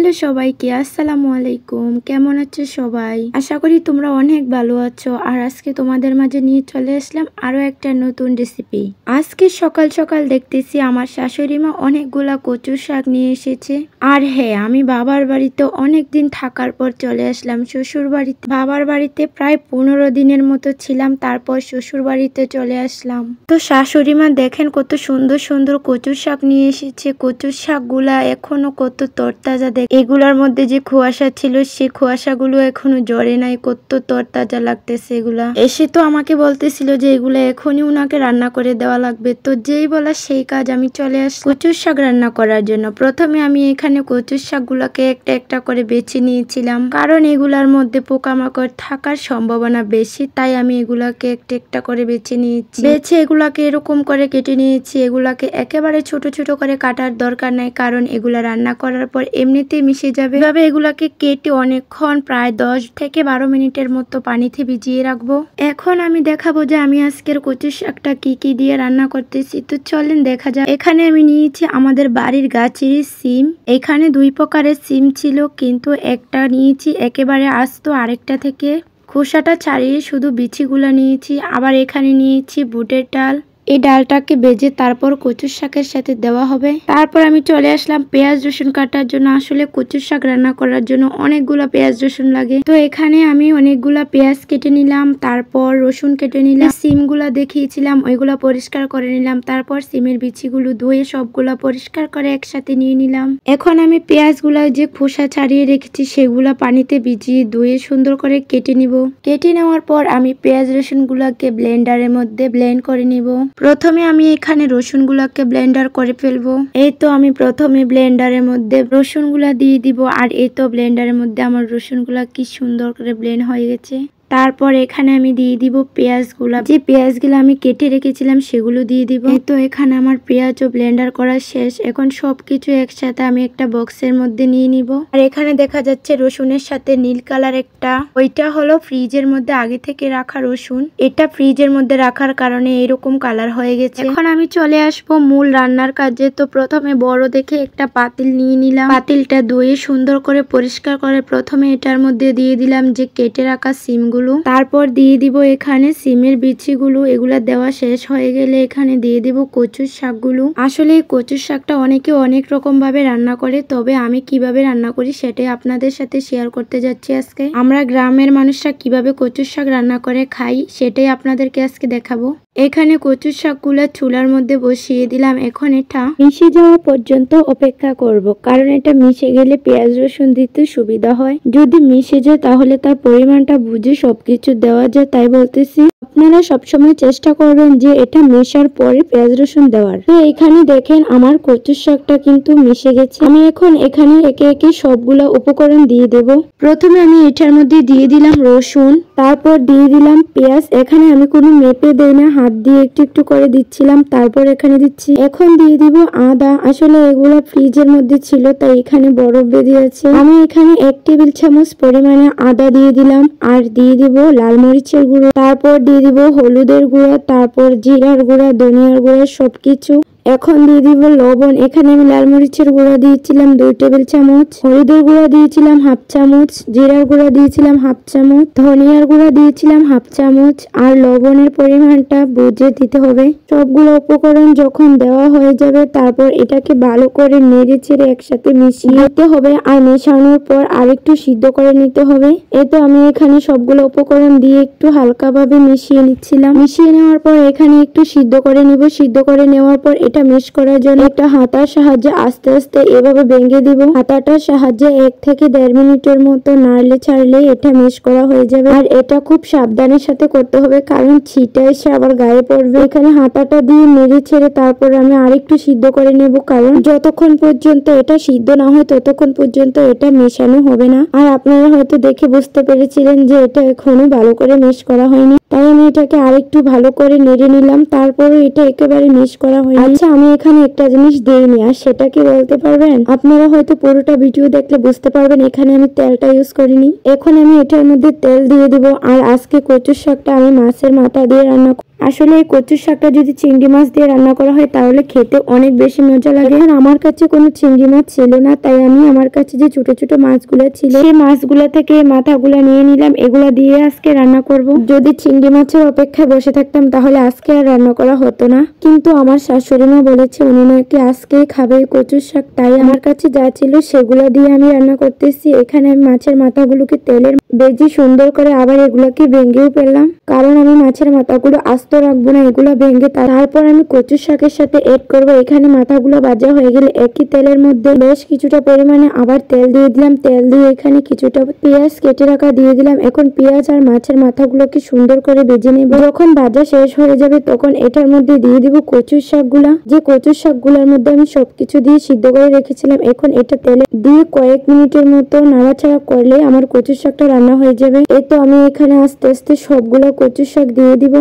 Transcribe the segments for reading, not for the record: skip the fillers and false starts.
Hello সবাইকে, আসসালামু আলাইকুম। কেমন আছো সবাই? আশা করি তোমরা অনেক ভালো আছো। আর আজকে তোমাদের মাঝে নিয়ে চলে আসলাম আরো একটা নতুন রেসিপি। আজকে সকাল সকাল দেখতেছি আমার শাশুড়ি মা অনেকগুলা কচুর শাক নিয়ে এসেছে। আর হ্যাঁ, আমি বাবার বাড়িতে অনেকদিন থাকার পর চলে আসলাম শ্বশুর বাড়িতে। বাবার বাড়িতে প্রায় 15 দিনের মতো ছিলাম, তারপর শ্বশুর বাড়িতে চলে আসলাম। তো শাশুড়ি মা দেখেন কত সুন্দর সুন্দর কচুর শাক নিয়ে এসেছে। কচুর শাকগুলা এখনো কত তরতাজা, এগুলার মধ্যে যে কুয়াশা ছিল সে কুয়াশাগুলো এখনো ঝরে নাই, কত তরতাজা লাগতেছে এগুলা। এসে তো আমাকে বলতেছিল যে এগুলা এখনই উনাকে রান্না করে দেওয়া লাগবে। তো যেই বলা সেই কাজ, আমি চলে আসি কচুর শাক রান্না করার জন্য। প্রথমে আমি এখানে কচুর শাকগুলাকে একটা একটা করে বেছে নিয়েছিলাম, কারণ এগুলার মধ্যে পোকামাকড় থাকার সম্ভাবনা বেশি, তাই আমি এগুলাকে একটা একটা করে বেছে নিয়েছি। বেছে এগুলাকে এরকম করে কেটে নিয়েছি। এগুলাকে একেবারে ছোট ছোট করে কাটার দরকার নাই, কারণ এগুলা রান্না করার পর এমনিতেই মিশে যাবে। এভাবে এগুলাকে কেটে অনেকক্ষণ, প্রায় 10 থেকে 12 মিনিটের মতো পানিতে ভিজিয়ে রাখবো। এখন আমি দেখাবো যে আমি আজকের কচুর শাকটা কি কি দিয়ে রান্না করতেছি। তো চলেন দেখা যাক। এখানে আমি নিয়েছি আমাদের বাড়ির গাছের সিম। এখানে 2 প্রকারের সিম ছিল, কিন্তু একটা নিয়েছি একেবারে আস্ত, আরেকটা থেকে খোসাটা ছাড়িয়ে শুধু বিচিগুলা নিয়েছি। আবার এখানে নিয়েছি বুটের ডাল। এই ডালটাকে ভেজে তারপর কচুর শাকের সাথে দেওয়া হবে। তারপর আমি চলে আসলাম পেঁয়াজ রসুন কাটার জন্য। আসলে কচুর শাক রান্না করার জন্য অনেকগুলা পেঁয়াজ রসুন লাগে, তো এখানে আমি অনেকগুলা পেঁয়াজ কেটে নিলাম, তারপর রসুন কেটে নিলাম। সিমগুলা দেখিয়েছিলাম ওইগুলা পরিষ্কার করে নিলাম, তারপর সিমের বিচিগুলো ধুয়ে সবগুলা পরিষ্কার করে একসাথে নিয়ে নিলাম। এখন আমি পেঁয়াজগুলা যে খোসা ছাড়িয়ে রেখেছি সেগুলা পানিতে ভিজিয়ে ধুয়ে সুন্দর করে কেটে নিব। কেটে নেওয়ার পর আমি পেঁয়াজ রসুন গুলাকে ব্লেন্ডারের মধ্যে ব্লেন্ড করে নিব। প্রথমে আমি এখানে রসুনগুলাকে ব্লেন্ডার করে ফেলবো। এই তো আমি প্রথমে ব্লেন্ডারের মধ্যে রসুনগুলা দিয়ে দিব। আর এই তো ব্লেন্ডারের মধ্যে আমার রসুনগুলা কি সুন্দর করে ব্লেন্ড হয়ে গেছে। তারপর এখানে আমি দিয়ে দিব পেঁয়াজগুলা। যে পেঁয়াজগুলো আমি কেটে রেখেছিলাম সেগুলো দিয়ে দিব। এই তো এখানে আমার পেঁয়াজ ও ব্লেন্ডার করা শেষ। এখন সবকিছু একসাথে আমি একটা বক্সের মধ্যে নিয়ে নিব। আর এখানে দেখা যাচ্ছে রসুনের সাথে নীল কালার একটা, ওইটা হলো ফ্রিজের মধ্যে আগে থেকে রাখা রসুন। এটা ফ্রিজের মধ্যে রাখার কারণে এরকম কালার হয়ে গেছে। এখন আমি চলে আসবো মূল রান্নার কাজে। তো প্রথমে বড় দেখে একটা পাতিল নিয়ে নিলাম। পাতিলটা ধুয়ে সুন্দর করে পরিষ্কার করে প্রথমে এটার মধ্যে দিয়ে দিলাম যে কেটে রাখা সিমগুলো। তারপর দিয়ে দিব এখানে সিমের বিচিগুলো। এগুলা দেওয়া শেষ হয়ে গেলে এখানে দিয়ে দিব কচুর শাকগুলো। আসলে এই কচুর শাকটা অনেকে অনেক রকম ভাবে রান্না করে, তবে আমি কিভাবে রান্না করি সেটাই আপনাদের সাথে শেয়ার করতে যাচ্ছি আজকে। আমরা গ্রামের মানুষরা কিভাবে কচুর শাক রান্না করে খাই সেটাই আপনাদেরকে আজকে দেখাবো। এখানে কচুর শাকগুলা চুলার মধ্যে বসিয়ে দিলাম। এখন এটা মিশে যাওয়া পর্যন্ত অপেক্ষা করব, কারণ এটা মিশে গেলে পেঁয়াজ রসুন দিতে সুবিধা হয়। যদি মিশে যায় তাহলে তার পরিমাণটা বুঝে সবকিছু দেওয়া যায়, তাই বলতেছি আপনারা সবসময় চেষ্টা করবেন যে এটা মেশার পরে পেঁয়াজ রসুন দেওয়ার। তো এখানে দেখেন আমার কচুর শাকটা কিন্তু মিশে গেছে। আমি এখন এখানে একে একে সবগুলা উপকরণ দিয়ে দেব। প্রথমে আমি এটার মধ্যে দিয়ে দিলাম রসুন, তারপর দিয়ে দিলাম পেঁয়াজ। এখানে আমি কোনো মেপে দেই না, হাত দিয়ে একটু একটু করে দিচ্ছিলাম। তারপর এখানে দিচ্ছি, এখন দিয়ে দিব আদা। আসলে এগুলো ফ্রিজের মধ্যে ছিল তাই এখানে বরফ বেঁধে আছে। আমি এখানে 1 টেবিল চামচ পরিমাণে আদা দিয়ে দিলাম। আর দিয়ে দিব লাল মরিচের গুঁড়ো, তারপর দিয়ে দিব হলুদের গুঁড়ো, তারপর জিরার গুঁড়া, ধনিয়ার গুঁড়া সবকিছু। এখন দিয়ে দিব লবণ। এখানে আমি লাল মরিচের গুঁড়া দিয়েছিলাম 2 টেবিল চামচ, হলুদের গুঁড়া দিয়েছিলাম 1/2 চামচ, জিরার গুঁড়া দিয়েছিলাম 1/2 চামচ, ধনিয়ার গুঁড়া দিয়েছিলাম 1/2 চামচ। আর লবণের পরিমাণটা বুঝে দিতে হবে। সবগুলো উপকরণ যখন দেওয়া হয়ে যাবে তারপর এটাকে ভালো করে নেড়ে চেড়ে একসাথে মিশিয়ে নিতে হবে। আর মেশানোর পর আরেকটু সিদ্ধ করে নিতে হবে। এতে আমি এখানে সবগুলো উপকরণ দিয়ে একটু হালকাভাবে মিশিয়ে নিচ্ছিলাম। মিশিয়ে নেওয়ার পর এখানে একটু সিদ্ধ করে নিব। সিদ্ধ করে নেওয়ার পর এটা মিক্স করার জন্য একটা হাতার সাহায্যে আস্তে আস্তে এভাবে ভেঙে দিব। হাতাটার সাহায্যে 1 থেকে 1.5 মিনিটের মতো নাড়লে ছাড়লে এটা মিক্স করা হয়ে যাবে। আর এটা খুব সাবধানের সাথে করতে হবে, কারণ ছিটা এসে আবার গায়ে পড়বে। এখানে হাতাটা দিয়ে নেড়ে ছেড়ে তারপর আমি আরেকটু সিদ্ধ করে নেব, কারণ যতক্ষণ পর্যন্ত এটা সিদ্ধ না হয় ততক্ষণ পর্যন্ত এটা মেশানো হবে না। আর আপনারা হয়তো দেখে বুঝতে পেরেছিলেন যে এটা এখনো ভালো করে মিক্স করা হয়নি, তাই আমি এটাকে আরেকটু ভালো করে নেড়ে নিলাম। তারপরে এটা একেবারে মিক্স করা হয়নি। আচ্ছা, আমি এখানে একটা জিনিস দিইনি, আর সেটা কি বলতে পারবেন? আপনারা হয়তো পুরোটা ভিডিও দেখলে বুঝতে পারবেন। এখানে আমি তেলটা ইউজ করিনি। এখন আমি এটার মধ্যে তেল দিয়ে দিব। আর আজকে কচুর শাকটা আমি মাছের মাথা দিয়ে রান্না আসলে এই কচুর শাকটা যদি চিংড়ি মাছ দিয়ে রান্না করা হয় তাহলে খেতে অনেক বেশি মজা লাগে। আর আমার কাছে কোনো চিংড়ি মাছ ছিল না, তাই আমি আমার কাছে যে ছোট ছোট মাছগুলো ছিল সেই মাছগুলো থেকে মাথাগুলো নিয়ে নিলাম। এগুলা দিয়ে আজকে রান্না করব। যদি চিংড়ি মাছের অপেক্ষায় বসে থাকতাম তাহলে আজকে আর রান্না করা হতো না, কিন্তু আমার শাশুড়ি মা বলেছে উনি নাকি আজকে খাবে কচুর শাক, তাই আমার কাছে যা ছিল সেগুলো দিয়ে আমি রান্না করতেছি। এখানে আমি মাছের মাথাগুলোকে তেলের বেজে সুন্দর করে আবার এগুলোকে ভেঙেও ফেললাম, কারণ আমি মাছের মাথাগুলো আস্ত রাখবো না, এগুলো ভেঙে তারপর আমি কচুর শাকের সাথে এড করব। এখানে মাথাগুলো ভাজা হয়ে গেলে একই তেলের মধ্যে বেশ কিছুটা পরিমাণে আবার তেল দিয়ে দিলাম। তেল দিয়ে এখানে কিছুটা পেঁয়াজ কেটে রাখা দিয়ে দিলাম। এখন পেঁয়াজ আর মাছের মাথাগুলোকে সুন্দর করে ভেজে নেব। যখন ভাজা শেষ হয়ে যাবে তখন এটার মধ্যে দিয়ে দিব কচুর শাকগুলা, যে কচুর শাকগুলোর মধ্যে আমি সবকিছু দিয়ে সিদ্ধ করে রেখেছিলাম। এখন এটা তেলে দিয়ে কয়েক মিনিটের মতো নাড়াচাড়া করলে আমার কচুর শাকটা রান্না হয়ে যাবে। এই তো আমি এখানে আস্তে আস্তে সবগুলো কচুর শাক দিয়ে দিব।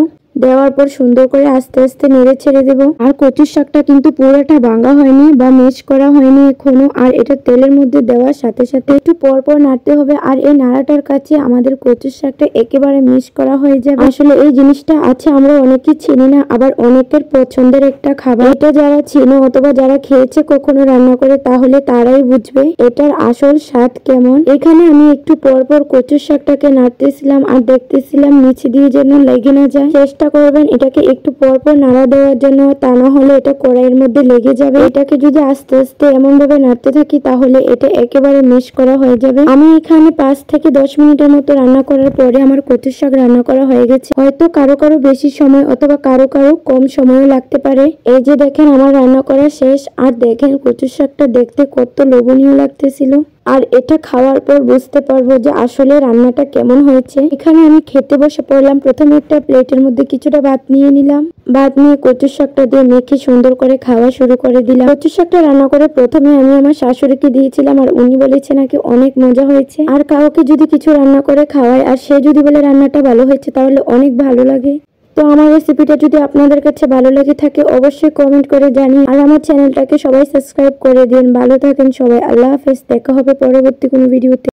দেওয়ার পর সুন্দর করে আস্তে আস্তে নেড়ে ছেড়ে দেবো। আর কচুর শাকটা কিন্তু পুরোটা ভাঙা হয়নি বা ম্যাশ করা হয়নি এখনো। আর এটা তেলের মধ্যে দেওয়ার সাথে সাথে একটু পর পর নাড়তে হবে। আর এই নাড়াটার কাছে আমাদের কচুর শাকটা একেবারে মিক্স করা হয়ে যাবে। আসলে এই জিনিসটা আছে আমরা অনেকেই চিনি না, আবার অনেকের পছন্দের একটা খাবার। এটা যারা চিনো অথবা যারা খেয়েছে কখনো রান্না করে তাহলে তারাই বুঝবে এটার আসল স্বাদ কেমন। এখানে আমি একটু পর পর কচুর শাকটাকে নাড়তেছিলাম আর দেখতেছিলাম নিচে দিয়ে যেন লেগে না যায়। চেষ্টা করবেন এটাকে একটু পর পর নাড়া দেওয়ার জন্য, তা না হলে এটা কড়াইয়ের মধ্যে লেগে যাবে। এটাকে যদি আস্তে আস্তে এমন ভাবে নাড়তে থাকি তাহলে এটা একেবারে মিক্স করা হয়ে যাবে। আমি এখানে 5 থেকে 10 মিনিটের মতো রান্না করার পরে আমার কচুর শাক রান্না করা হয়ে গেছে। হয়তো কারো কারো বেশি সময় অথবা কারো কারো কম সময়ও লাগতে পারে। এই যে দেখেন আমার রান্না করা শেষ। আর দেখেন কচুর শাকটা দেখতে কত লোভনীয় লাগতেছিল। আর এটা খাওয়ার পর বুঝতে পারবো যে আসলে রান্নাটা কেমন হয়েছে। এখানে আমি খেতে বসে পড়লাম। প্রথমে একটা প্লেটের মধ্যে কিছুটা ভাত নিয়ে নিলাম। ভাত নিয়ে কচুর শাকটা দিয়ে মেখে সুন্দর করে খাওয়া শুরু করে দিলাম। কচুর শাকটা রান্না করে প্রথমে আমি আমার শাশুড়িকে দিয়েছিলাম আর উনি বলেছে নাকি অনেক মজা হয়েছে। আর কাউকে যদি কিছু রান্না করে খাওয়ায় আর সে যদি বলে রান্নাটা ভালো হয়েছে তাহলে অনেক ভালো লাগে। তো আমার রেসিপিটা যদি আপনাদের কাছে ভালো লেগে থাকে অবশ্যই কমেন্ট করে জানিয়ে আর আমার চ্যানেলটাকে সবাই সাবস্ক্রাইব করে দিন। ভালো থাকেন সবাই, আল্লাহ হাফেজ। দেখা হবে পরবর্তী কোনো ভিডিওতে।